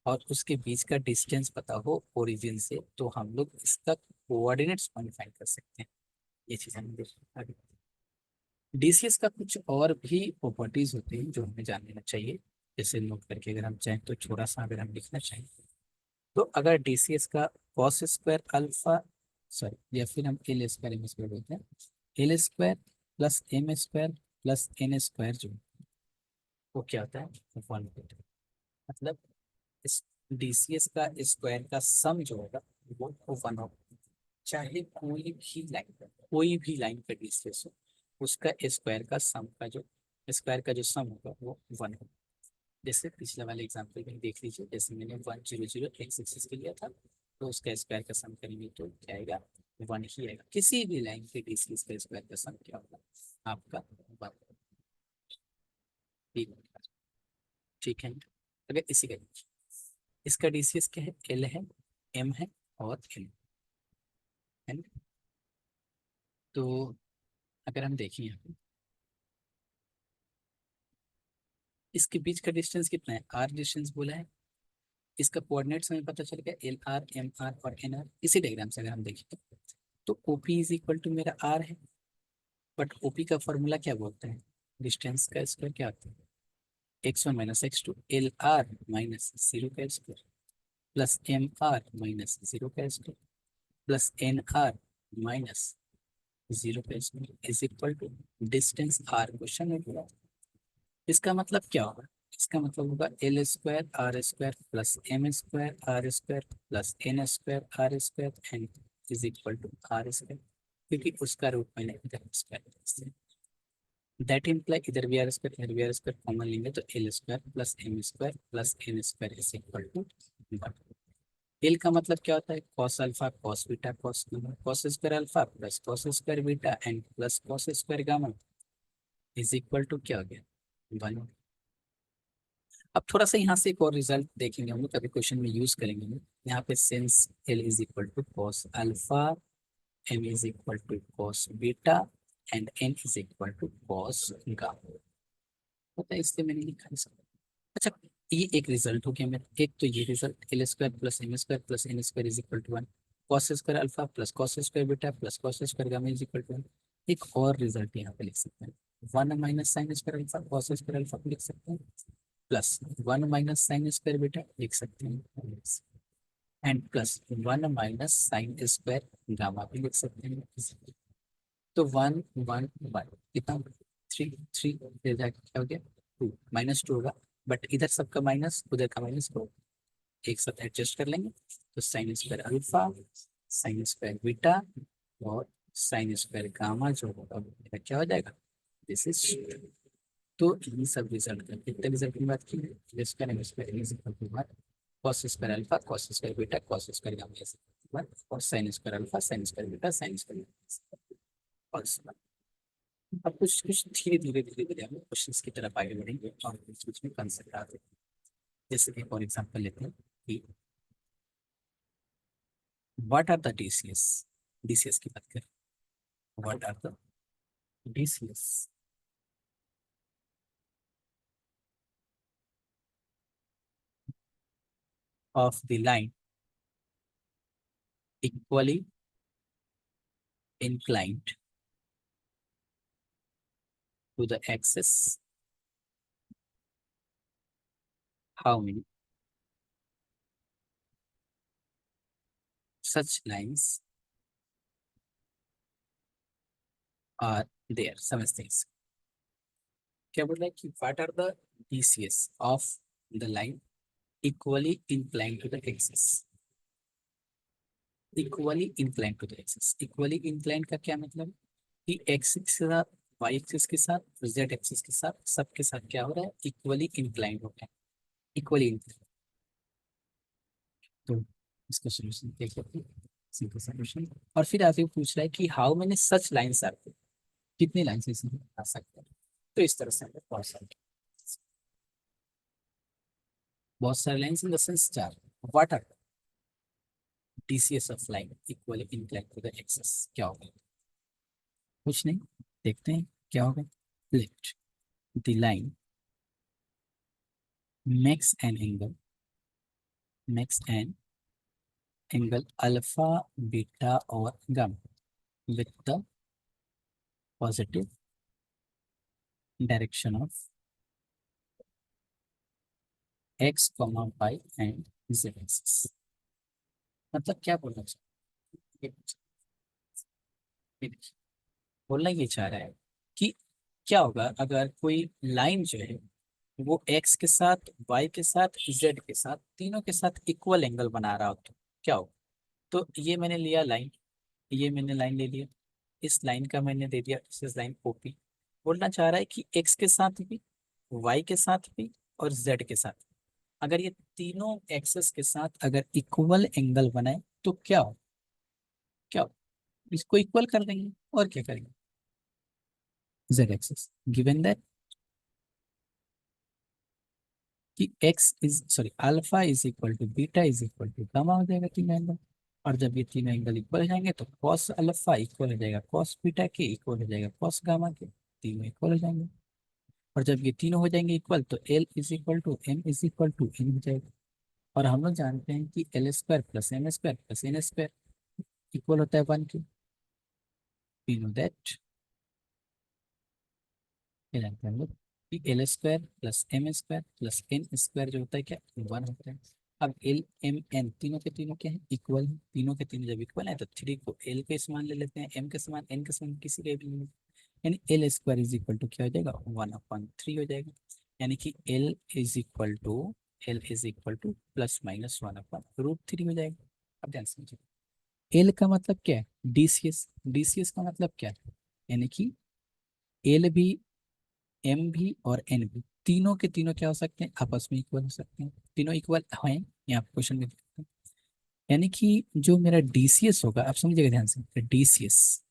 और उसके बीच का डिस्टेंस पता हो ओरिजिन से, तो हम लोग इसका कोऑर्डिनेट्स पॉइंट फाइंड कर सकते हैं। ये चीज हम देख, डीसीएस का कुछ और भी प्रॉपर्टीज होते हैं जो हमें जान लेना चाहिए। जैसे नोट करके अगर हम चाहें तो छोटा सा अगर हम लिखना चाहें, तो अगर डीसीएस का कॉस स्क्वायर अल्फा, सॉरी, या फिर हम एल स्क्वायर एम स्क्वायर बोलते हैं, L square plus M square plus N square जो वो क्या होता है, वन होता है। मतलब इस डीसीएस का स्क्वायर का सम जो होगा वो वन होगा, चाहे कोई भी लाइन का डीसीएस हो, उसका स्क्वायर का सम का जो स्क्वायर का जो सम होगा वो वन होगा। जैसे पिछले वाले एग्जाम्पल में देख लीजिए, जैसे मैंने 100 एक्स एक्सिस के लिया था, तो उसका स्क्वायर का सम करेंगे तो क्या आएगा, वन ही आएगा। किसी भी लाइन के डीसीएस का स्क्वायर का सम क्या होगा, आपका वन। ठीक ठीक है। अगर इसी का इसका डीसीएस क्या है, एल है, एम है और एन है ना। तो अगर हम देखें यहाँ पे इसके बीच का डिस्टेंस कितना है, आर डिस्टेंस बोला है। इसका कोऑर्डिनेट्स हमें पता चल गया, एल आर एम आर और एन आर। इसी डायग्राम से अगर हम देखें तो ओपी इज इक्वल टू मेरा आर है, बट ओपी का फॉर्मूला क्या बोलता है, डिस्टेंस का स्क्वायर क्या होता है, x1 minus x2, L R minus zero का square plus M R minus zero का square plus N R minus zero का square is equal to distance R question में बोला। इसका मतलब क्या होगा, इसका मतलब होगा L square R square plus M square R square plus N square R square and is equal to R square, क्योंकि उसका रूट मैंने इधर स्क्वायर, दैट इम्प्लाई इधर भी आर स्क्वायर इधर भी आर स्क्वायर कॉमन लेंगे तो L square plus M square plus N square is equal to one. L का मतलब क्या होता है, cos alpha cos beta cos gamma, cos square alpha plus cos square beta and plus cos square gamma is equal to क्या हो गया, one. अब थोड़ा सा यहाँ से एक और रिजल्ट देखेंगे हम लोग, अभी क्वेश्चन में यूज करेंगे हम लोग। यहाँ पे since L is equal to cos alpha, M is equal to cos beta and N is equal to cos gamma, पता है इसलिए मैंने लिखा है इसको। अच्छा, ये एक रिजल्ट हो गया मेरा, एक तो ये result L square plus M square plus N square is equal to one, cos square alpha plus cos square beta plus cos square gamma is equal to one. एक और रिजल्ट यहाँ पे लिख सकते हैं, one minus sine square alpha cos square alpha को लिख सकते हैं plus one minus sine square beta लिख सकते हैं and plus one minus sine square gamma भी लिख सकते हैं। तो वन वन वन कितना, थ्री थ्री, क्या हो गया, टू माइनस टू होगा, बट इधर सबका माइनस उधर का माइनस को एक साथ एडजस्ट कर लेंगे, तो sign square alpha sine square beta और साइन स्क्वायर गामा जो होगा वो क्या हो जाएगा, दिस इज। तो ये सब रिजल्ट का कितने रिजल्ट की बात की है, square M square is equal to one, cos square alpha cos square beta cos square gamma is equal to one और sine square alpha sine square beta sine square और अब कुछ कुछ धीरे धीरे धीरे धीरे हम क्वेश्चंस की तरफ आगे बढ़ेंगे और बीच बीच में कंसेप्ट आते हैं। जैसे कि फॉर एग्जांपल लेते हैं कि what are the DCs, DCs की बात करें, what are the DCs of the line equally inclined to the axis, how many such lines are there, समझते हैं इसे। क्या बोल रहा है कि what are the DCs of the line equally inclined to the axis, equally incline to the axis. Equally incline का क्या मतलब कि एक्सिस के साथ, वाई एक्सिस के साथ, जेड एक्सिस के साथ, सबके साथ क्या हो रहा है, इक्वली इंक्लाइन हो रहा है, इक्वली इंक्लाइन। तो इसका सोल्यूशन देख लेते हैं, सिंपल सोल्यूशन। और फिर आपसे पूछ रहा है कि how many such lines are there, कितनी लाइन से इसमें आ सकते हैं। तो इस तरह से हम लोग बहुत सारे लाइन्स इन द सेंस चार। What are DCs of line equally incline to the axis, क्या होगा? कुछ नहीं, देखते हैं क्या होगा। Let the line makes an angle, makes an angle alpha, beta or gamma with the positive direction of x, y and z axis। मतलब क्या बोलना चाहिए, बोलना ये चाह रहा है कि क्या होगा अगर कोई लाइन जो है वो x के साथ, y के साथ, z के साथ, तीनों के साथ इक्वल एंगल बना रहा हो तो क्या होगा। तो ये मैंने लिया लाइन, ये मैंने लाइन ले लिया, इस लाइन का मैंने दे दिया इस लाइन ओपी। बोलना चाह रहा है कि एक्स के साथ भी, वाई के साथ भी और जेड के साथ, अगर ये तीनों एक्सेस के साथ अगर इक्वल एंगल बनाए तो क्या हो, क्या हो, इसको इक्वल कर देंगे और क्या करेंगे। जेड एक्सेस गिवन दैट कि X is sorry alpha is equal to beta is equal to gamma हो जाएगा तीनों एंगल। और जब ये तीनों एंगल इक्वल हो जाएंगे तो कॉस अल्फा इक्वल हो जाएगा कॉस बीटा के, इक्वल हो जाएगा कॉस गामा के, तीनों इक्वल हो जाएंगे। और जब ये तीनों हो जाएंगे इक्वल तो L is equal to M is equal to N हो जाएगा। और हम लोग जानते हैं कि L square plus M square plus N square equal होता है 1 के। वी नो दैट, क्या जानते हैं हम लोग कि L square plus M square plus N square जो होता है क्या, 1 होता है। अब एल एम एन तीनों के तीनों क्या है, इक्वल है। तीनों के तीनों जब इक्वल है तो 3 को एल के समान ले लेते हैं, एम के समान, एन के समान, किसी के भी ले लेते हैं। यानी L square is equal to क्या हो जाएगा, 1/3 हो जाएगा। यानी कि L is equal to plus minus 1/√3 हो जाएगा। अब ध्यान समझिए, एल का मतलब क्या है, डीसीएस। डीसीएस का मतलब क्या है, यानी कि एल भी, एम भी और एन भी, तीनों के तीनों क्या हो सकते हैं, आपस में इक्वल हो सकते हैं। तीनों इक्वल हैं, यहाँ क्वेश्चन में देखते हैं। यानी कि जो मेरा डीसीएस होगा, आप समझिएगा ध्यान से, DCS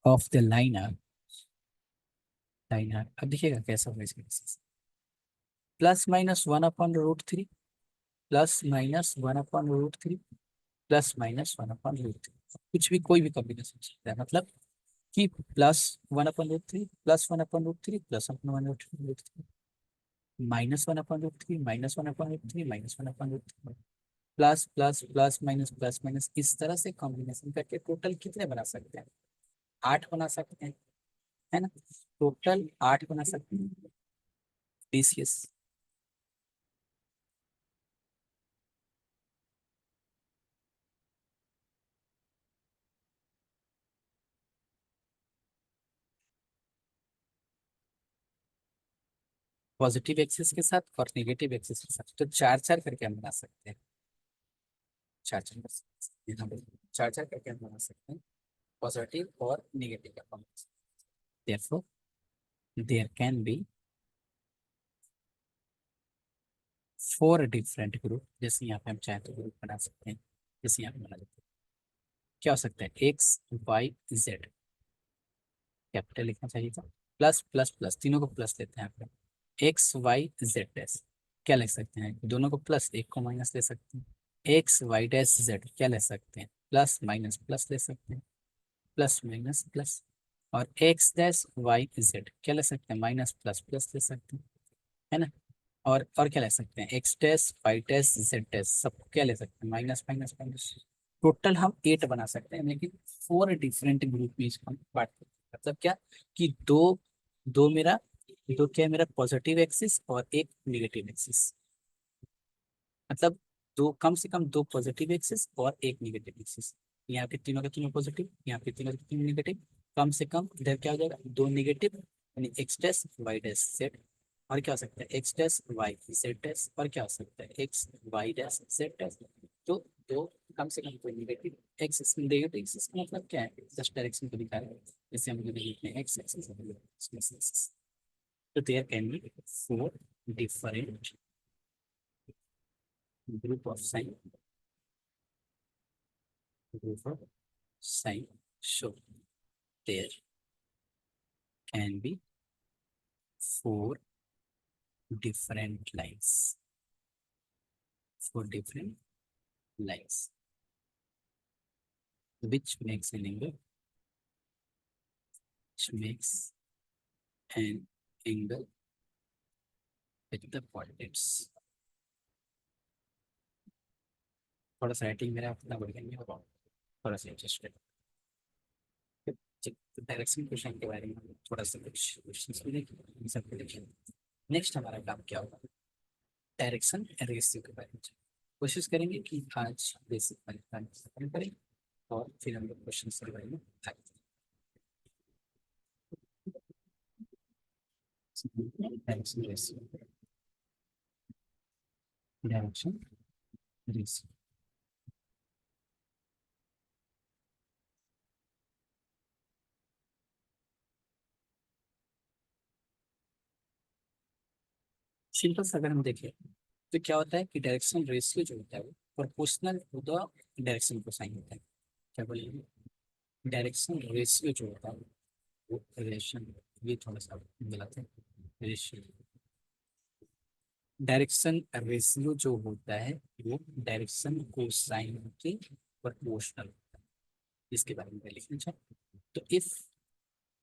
of the liner, liner अब देखिएगा कैसा होगा इसका डीसीएस, +-1/√3, +-1/√3, +-1/√3, कुछ भी कोई भी कॉम्बिनेशन सकता है। मतलब कि +1/√3 +1/√3 +1/√3, -1/√3 -1/√3 -1/√3, plus plus plus minus plus minus, इस तरह से कॉम्बिनेशन करके टोटल कितने बना सकते हैं, 8 बना सकते हैं, है ना। टोटल 8 बना सकते हैं डीसीएस। पॉजिटिव एक्सिस के साथ और नेगेटिव एक्सिस के साथ तो चार चार करके हम बना सकते हैं, चार चार कर सकते हैं, चार चार करके हम बना सकते हैं पॉजिटिव और नेगेटिव का combination. therefore there can be 4 different group. जैसे यहाँ पे हम चाहे तो ग्रुप बना सकते हैं, जैसे यहाँ पे बना देते हैं, क्या हो सकता है, एक्स वाई जेड, कैपिटल लिखना चाहिए था, प्लस प्लस प्लस, तीनों को प्लस लेते हैं यहाँ पे, एक्स वाई जेड डैश, क्या लिख सकते हैं, दोनों को प्लस, एक को माइनस ले सकते हैं। एक्स वाई डैश जेड क्या ले सकते हैं, प्लस माइनस प्लस ले सकते हैं, प्लस माइनस प्लस। और एक्स डैश वाई जेड क्या ले सकते हैं, माइनस प्लस प्लस ले सकते हैं, है ना। और क्या ले सकते हैं, X dash Y dash Z dash सब क्या ले सकते हैं, माइनस माइनस माइनस। टोटल हम 8 बना सकते हैं, लेकिन 4 डिफरेंट ग्रुप में इसको हम बांट सकते हैं। मतलब क्या कि दो दो मेरा दो क्या है, मेरा पॉजिटिव एक्सिस और एक निगेटिव एक्सिस। मतलब दो, कम से कम दो पॉजिटिव एक्सिस और एक निगेटिव एक्सिस। यहाँ पे तीनों के तीनों पॉजिटिव, यहाँ पे तीनों के तीनों निगेटिव। कम से कम इधर क्या हो जाएगा, दो निगेटिव, यानी X dash Y dash Z. और क्या हो सकता है, X dash Y Z dash. और क्या हो सकता है, X Y dash Z dash. तो दो कम से कम कोई नेगेटिव एक्सिस, नेगेटिव एक्सिस का मतलब क्या है, जस्ट डायरेक्शन को दिखा रहा है, जैसे हम लोग लिखते हैं एक्स एक्सिस। तो there can be 4 different group of sign, so there can be 4 different lines, 4 different lines which makes an angle, which makes an angle with the coordinates. थोड़ा सा राइटिंग मेरा अपना बढ़ गया, थोड़ा सा एडजस्ट डायरेक्शन क्वेश्चन के बारे में थोड़ा सा कुछ क्वेश्चंस भी देखिए, सब देखिए। नेक्स्ट हमारा काम क्या होगा, डायरेक्शन रेशियो के बारे में कोशिश करेंगे कि आज बेसिक वाले खत्म करें और फिर हम लोग क्वेश्चन के बारे में direction ratio, direction ratio. Simple सा अगर हम देखें तो क्या होता है कि डायरेक्शन रेशियो जो होता है वो proportional to the direction cosine होता है। क्या बोलेंगे, डायरेक्शन रेशियो जो होता है वो रिलेशन, ये थोड़ा सा गलत है, रेशियो, डायरेक्शन रेशियो जो होता है वो डायरेक्शन कोसाइन के प्रोपोर्शनल होता है। इसके बारे में लिखना चाहिए। तो इफ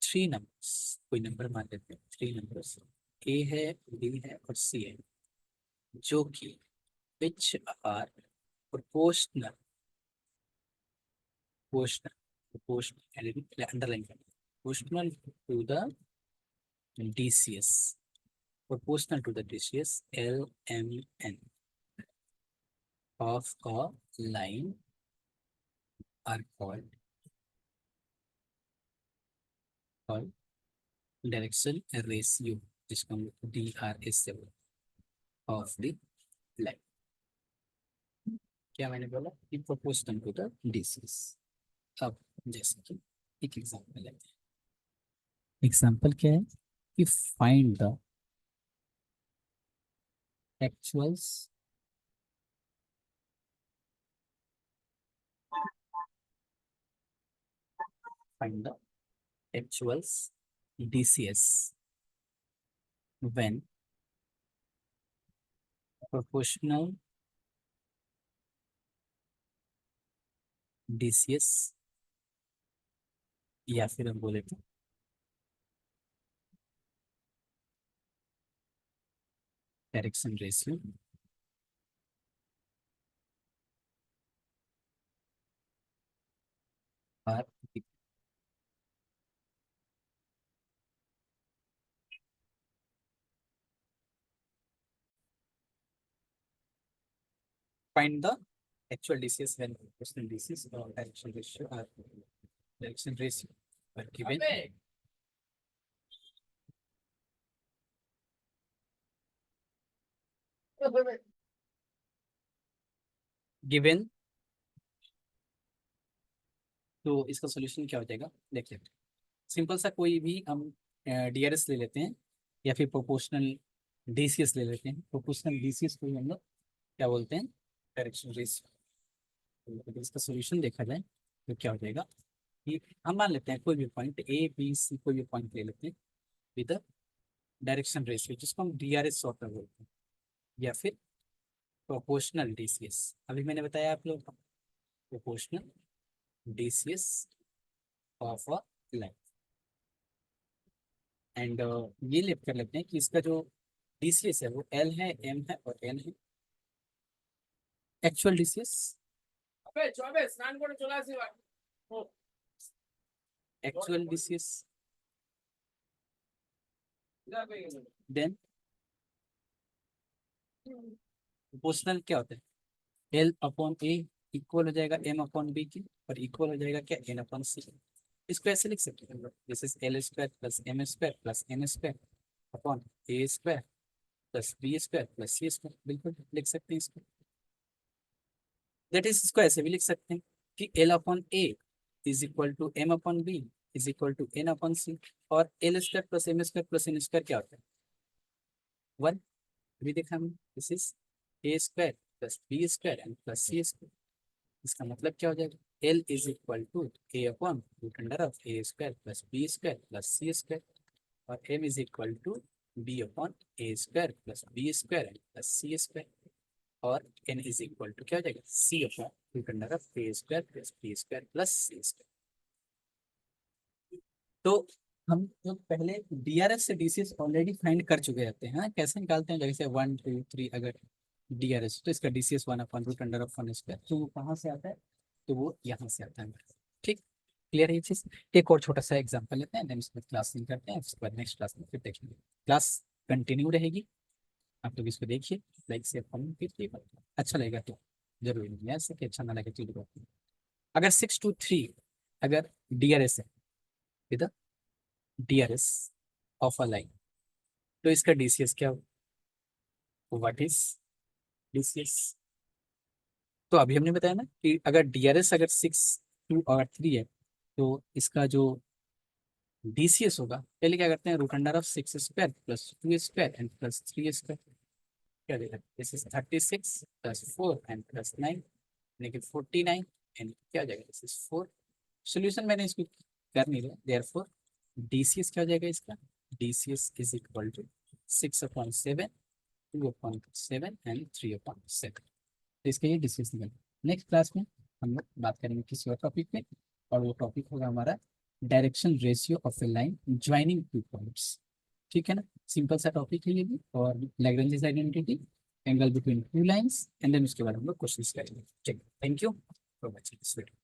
3 नंबर्स, कोई नंबर मान लेते हैं, 3 नंबर्स ए है, बी है और सी है, जो कि which are proportional, proportional underline proportional to the DCS, proportional to the DCS LMN of a line are called direction ratio, जिसको हम DRS से of the line। क्या मैंने बोला कि प्रोपोर्शनल टू द DCS। अब जैसे कि एक एग्जांपल लेते हैं, एग्जांपल क्या है कि find the actuals find the actuals DCS when proportional DCS, या फिर हम बोले तो direction ratio are. find the actual DCS when proportional DCS or direction ratio are direction ratio are given। तो इसका सॉल्यूशन क्या हो जाएगा, देख लेते हैं। सिंपल सा कोई भी हम DRS ले लेते हैं या फिर प्रोपोर्शनल DCS ले लेते हैं। प्रोपोर्शनल DCS को हम लोग क्या बोलते हैं, डायरेक्शन रेशियो। तो इसका सॉल्यूशन देखा जाए तो क्या हो जाएगा कि हम मान लेते हैं कोई भी पॉइंट A B C, कोई भी पॉइंट ले लेते हैं विद डायरेक्शन रेशियो, जिसको हम DRS शॉर्ट कर बोलते हैं, या फिर प्रोपोर्शनल DCS। अभी मैंने बताया आप लोग proportional DCS of a line. And ये लिख कर लेते हैं कि इसका जो DCS है वो L है, M है और N है। Actual DCS, actual DCS, then proportional क्या होता है, L/A इक्वल हो जाएगा M/B की, और इक्वल हो जाएगा क्या, N/C। इसको ऐसे लिख सकते हैं हम लोग, this is L² + M² + N² upon A² + B² + C²। बिल्कुल लिख सकते हैं इसको। दैट इज इसको ऐसे भी लिख सकते हैं कि L upon A is equal to M upon B is equal to N upon C, और L square plus M square plus N square क्या होता है, 1। अभी देखा हमने, this is A square plus B square and plus C square. इसका मतलब क्या हो जाएगा, L is equal to A upon root under of A square plus B square plus C square, और M is equal to B upon A square plus B square and plus C square, और N is equal to क्या हो जाएगा, C upon root under of A square plus B square plus C square. तो हम जो पहले DRS से DCS already find कर चुके रहते हैं, कैसे निकालते हैं, जैसे 1 2 3 अगर डीआरएस तो इसका DCs 1 upon root under of 1 square, तो वो कहाँ से आता है, तो वो यहाँ से आता है। ठीक, क्लियर है ये चीज। एक और छोटा सा एग्जांपल लेते हैं, देन इसमें क्लास नहीं करते हैं, उसके बाद नेक्स्ट क्लास में फिर देखेंगे। क्लास कंटिन्यू रहेगी, आप लोग इसको देखिए, लाइक से हम अच्छा लगेगा तो जरूरी नहीं है ऐसे कि अच्छा ना लगे तो। अगर 6 to 3 अगर डीआरएस है, इधर डीआरएस ऑफ अ लाइन, तो इसका डीसीएस क्या हो, व्हाट इज डीसीएस। तो अभी हमने बताया ना कि अगर डीआरएस अगर 6 2 और 3 है, तो इसका जो डीसीएस होगा, पहले क्या करते हैं, root under of 6 square plus 2 square and plus 3 square, क्या देगा, this is 36 plus 4 and plus 9 यानी कि 49, एंड क्या हो जाएगा, दिस इज 4। सोल्यूशन मैंने इसको कर नहीं दिया, देयरफॉर डीसीएस क्या हो जाएगा इसका, DCs is equal to 6/7 2/7 and 3/7। तो इसका ये डीसीएस निकल। नेक्स्ट क्लास में हम लोग बात करेंगे किसी और टॉपिक पे, और वो टॉपिक होगा हमारा direction ratio of a line joining 2 points. ठीक है ना, सिंपल सा टॉपिक है ये भी, और Lagrange identity, angle between 2 lines, and then उसके बाद हम लोग क्वेश्चंस करेंगे। ठीक, thank you for watching this video.